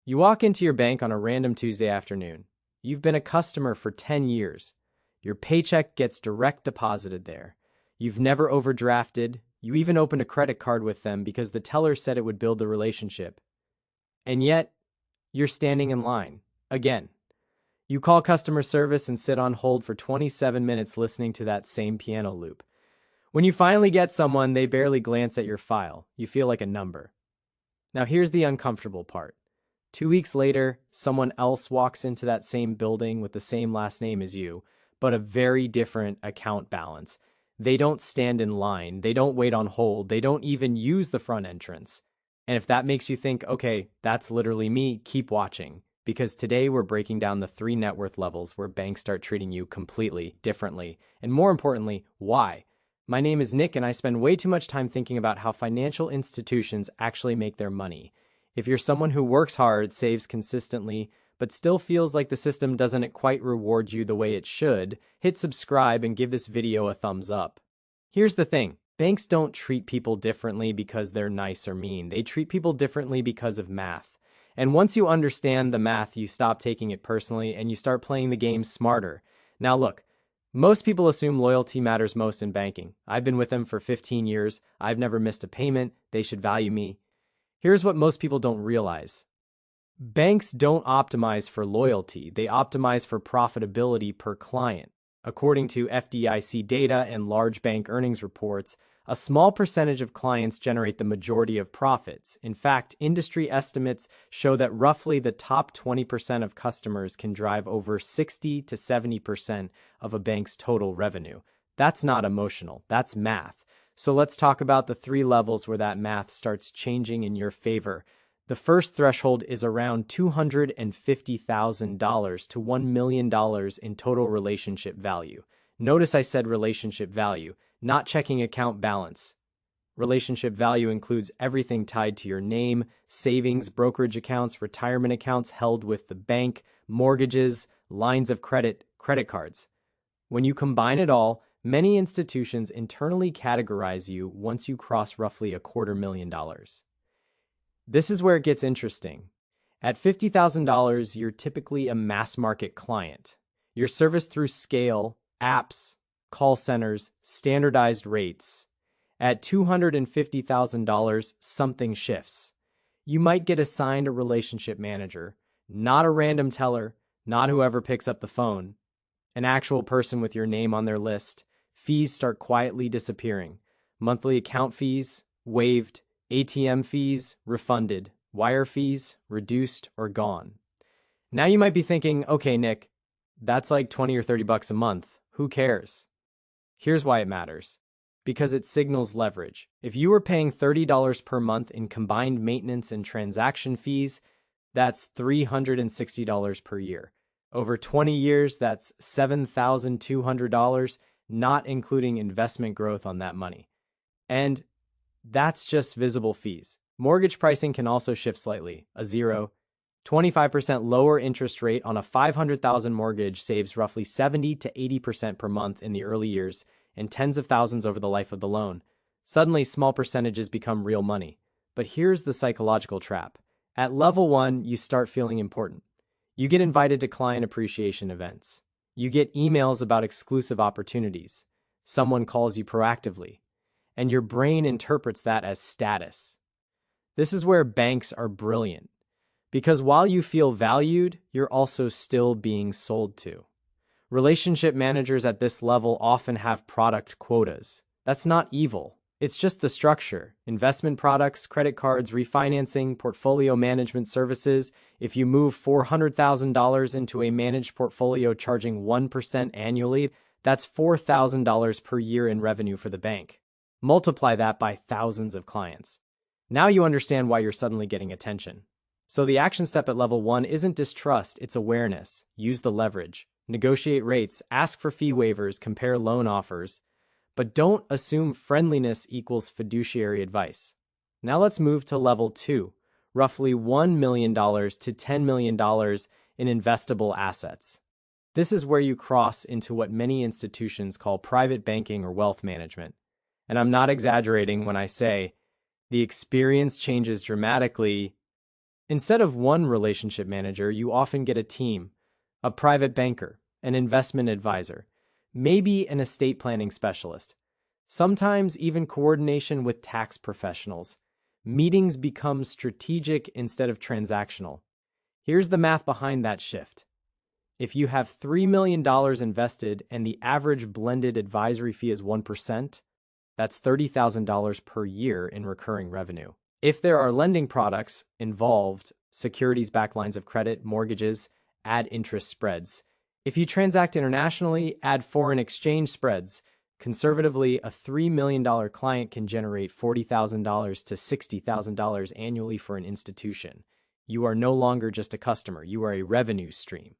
You walk into your bank on a random Tuesday afternoon. You've been a customer for 10 years. Your paycheck gets direct deposited there. You've never overdrafted. You even opened a credit card with them because the teller said it would build the relationship. And yet, you're standing in line. Again. You call customer service and sit on hold for 27 minutes listening to that same piano loop. When you finally get someone, they barely glance at your file. You feel like a number. Now here's the uncomfortable part. 2 weeks later, someone else walks into that same building with the same last name as you, but a very different account balance. They don't stand in line. They don't wait on hold. They don't even use the front entrance. And if that makes you think, okay, that's literally me, keep watching. Because today we're breaking down the 3 net worth levels where banks start treating you completely differently. And more importantly, why? My name is Nick, and I spend way too much time thinking about how financial institutions actually make their money. If you're someone who works hard, saves consistently, but still feels like the system doesn't quite reward you the way it should, hit subscribe and give this video a thumbs up. Here's the thing. Banks don't treat people differently because they're nice or mean. They treat people differently because of math. And once you understand the math, you stop taking it personally and you start playing the game smarter. Now look, most people assume loyalty matters most in banking. I've been with them for 15 years. I've never missed a payment. They should value me. Here's what most people don't realize. Banks don't optimize for loyalty. They optimize for profitability per client. According to FDIC data and large bank earnings reports, a small percentage of clients generate the majority of profits. In fact, industry estimates show that roughly the top 20% of customers can drive over 60 to 70% of a bank's total revenue. That's not emotional, that's math. So let's talk about the 3 levels where that math starts changing in your favor. The first threshold is around $250,000 to $1 million in total relationship value. Notice I said relationship value, not checking account balance. Relationship value includes everything tied to your name, savings, brokerage accounts, retirement accounts held with the bank, mortgages, lines of credit, credit cards. When you combine it all, many institutions internally categorize you once you cross roughly $250,000. This is where it gets interesting. At $50,000, you're typically a mass market client. You're serviced through scale, apps, call centers, standardized rates. At $250,000, something shifts. You might get assigned a relationship manager, not a random teller, not whoever picks up the phone, an actual person with your name on their list. Fees start quietly disappearing. Monthly account fees, waived. ATM fees, refunded. Wire fees, reduced or gone. Now you might be thinking, okay, Nick, that's like 20 or 30 bucks a month. Who cares? Here's why it matters. Because it signals leverage. If you were paying $30 per month in combined maintenance and transaction fees, that's $360 per year. Over 20 years, that's $7,200, not including investment growth on that money. And that's just visible fees. Mortgage pricing can also shift slightly. A 25% lower interest rate on a $500,000 mortgage saves roughly 70 to 80% per month in the early years and tens of thousands over the life of the loan. Suddenly, small percentages become real money. But here's the psychological trap. At level 1, you start feeling important. You get invited to client appreciation events. You get emails about exclusive opportunities. Someone calls you proactively. And your brain interprets that as status. This is where banks are brilliant. Because while you feel valued, you're also still being sold to. Relationship managers at this level often have product quotas. That's not evil. It's just the structure. Investment products, credit cards, refinancing, portfolio management services. If you move $400,000 into a managed portfolio charging 1% annually, that's $4,000 per year in revenue for the bank. Multiply that by thousands of clients. Now you understand why you're suddenly getting attention. So the action step at level 1 isn't distrust, it's awareness. Use the leverage. Negotiate rates, ask for fee waivers, compare loan offers. But don't assume friendliness equals fiduciary advice. Now let's move to level 2, roughly $1 million to $10 million in investable assets. This is where you cross into what many institutions call private banking or wealth management. And I'm not exaggerating when I say the experience changes dramatically Instead of one relationship manager, you often get a team, a private banker, an investment advisor, maybe an estate planning specialist, sometimes even coordination with tax professionals. Meetings become strategic instead of transactional. Here's the math behind that shift. If you have $3 million invested and the average blended advisory fee is 1%, that's $30,000 per year in recurring revenue. If there are lending products involved, securities-backed lines of credit, mortgages, add interest spreads. If you transact internationally, add foreign exchange spreads. Conservatively, a $3 million client can generate $40,000 to $60,000 annually for an institution. You are no longer just a customer, you are a revenue stream.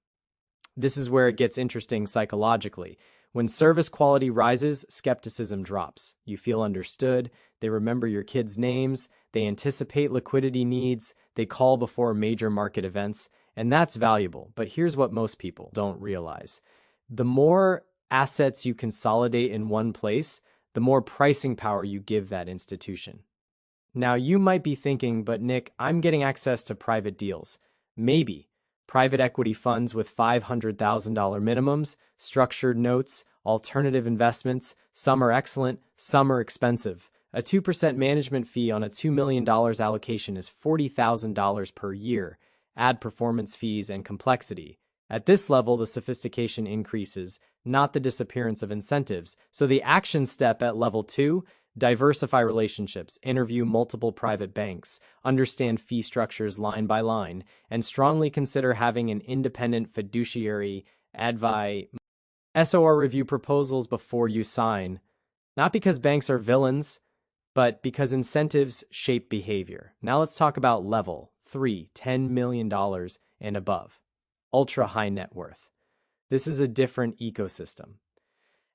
This is where it gets interesting psychologically. When service quality rises, skepticism drops. You feel understood, they remember your kids' names, they anticipate liquidity needs, they call before major market events, and that's valuable. But here's what most people don't realize. The more assets you consolidate in one place, the more pricing power you give that institution. Now, you might be thinking, but Nick, I'm getting access to private deals. Maybe. Private equity funds with $500,000 minimums, structured notes, alternative investments. Some are excellent, some are expensive. A 2% management fee on a $2 million allocation is $40,000 per year. Add performance fees and complexity. At this level, the sophistication increases, not the disappearance of incentives. So the action step at level 2, diversify relationships, interview multiple private banks, understand fee structures line by line, and strongly consider having an independent fiduciary advise SOR review proposals before you sign. Not because banks are villains, but because incentives shape behavior. Now let's talk about level 3, $10 million and above. Ultra high net worth. This is a different ecosystem.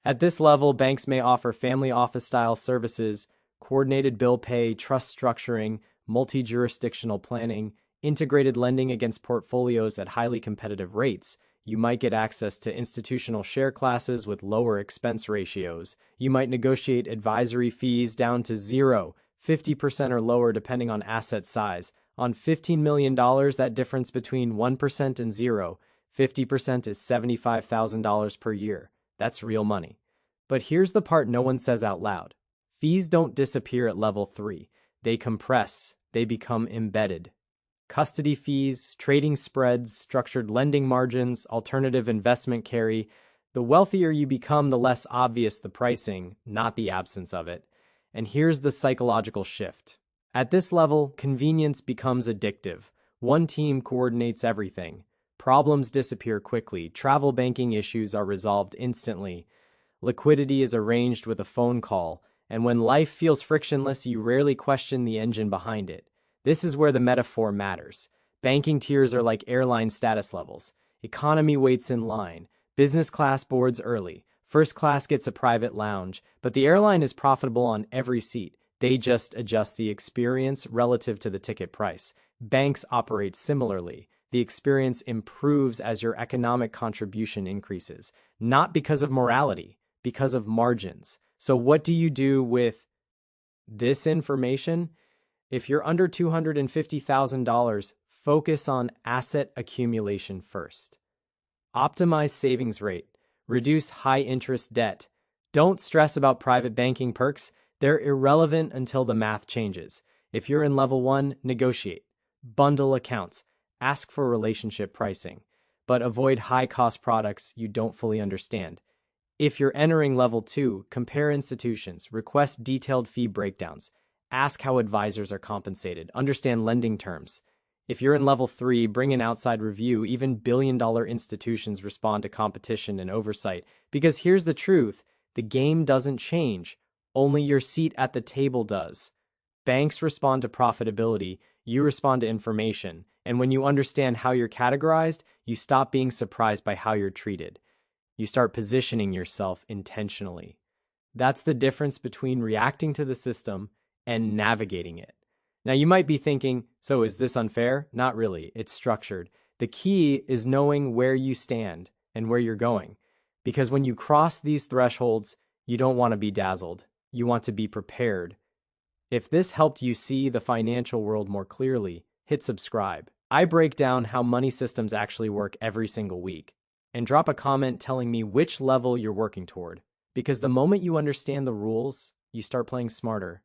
At this level, banks may offer family office-style services, coordinated bill pay, trust structuring, multi-jurisdictional planning, integrated lending against portfolios at highly competitive rates. You might get access to institutional share classes with lower expense ratios. You might negotiate advisory fees down to 0, 50% or lower depending on asset size. On $15 million, that difference between 1% and 0, 50% is $75,000 per year. That's real money. But here's the part no one says out loud. Fees don't disappear at level 3. They compress. They become embedded. Custody fees, trading spreads, structured lending margins, alternative investment carry. The wealthier you become, the less obvious the pricing, not the absence of it. And here's the psychological shift. At this level, convenience becomes addictive. One team coordinates everything. Problems disappear quickly. Travel banking issues are resolved instantly. Liquidity is arranged with a phone call. And when life feels frictionless, you rarely question the engine behind it. This is where the metaphor matters. Banking tiers are like airline status levels. Economy waits in line. Business class boards early. First class gets a private lounge. But the airline is profitable on every seat. They just adjust the experience relative to the ticket price. Banks operate similarly. The experience improves as your economic contribution increases. Not because of morality, because of margins. So what do you do with this information? If you're under $250,000, focus on asset accumulation first. Optimize savings rate. Reduce high-interest debt. Don't stress about private banking perks. They're irrelevant until the math changes. If you're in level 1, negotiate. Bundle accounts. Ask for relationship pricing. But avoid high-cost products you don't fully understand. If you're entering level 2, compare institutions. Request detailed fee breakdowns. Ask how advisors are compensated. Understand lending terms. If you're in level 3, bring an outside review. Even billion-dollar institutions respond to competition and oversight. Because here's the truth. The game doesn't change. Only your seat at the table does. Banks respond to profitability. You respond to information. And when you understand how you're categorized, you stop being surprised by how you're treated. You start positioning yourself intentionally. That's the difference between reacting to the system and navigating it. Now you might be thinking, so is this unfair? Not really, it's structured. The key is knowing where you stand and where you're going. Because when you cross these thresholds, you don't want to be dazzled. You want to be prepared. If this helped you see the financial world more clearly, hit subscribe. I break down how money systems actually work every single week. And drop a comment telling me which level you're working toward. Because the moment you understand the rules, you start playing smarter.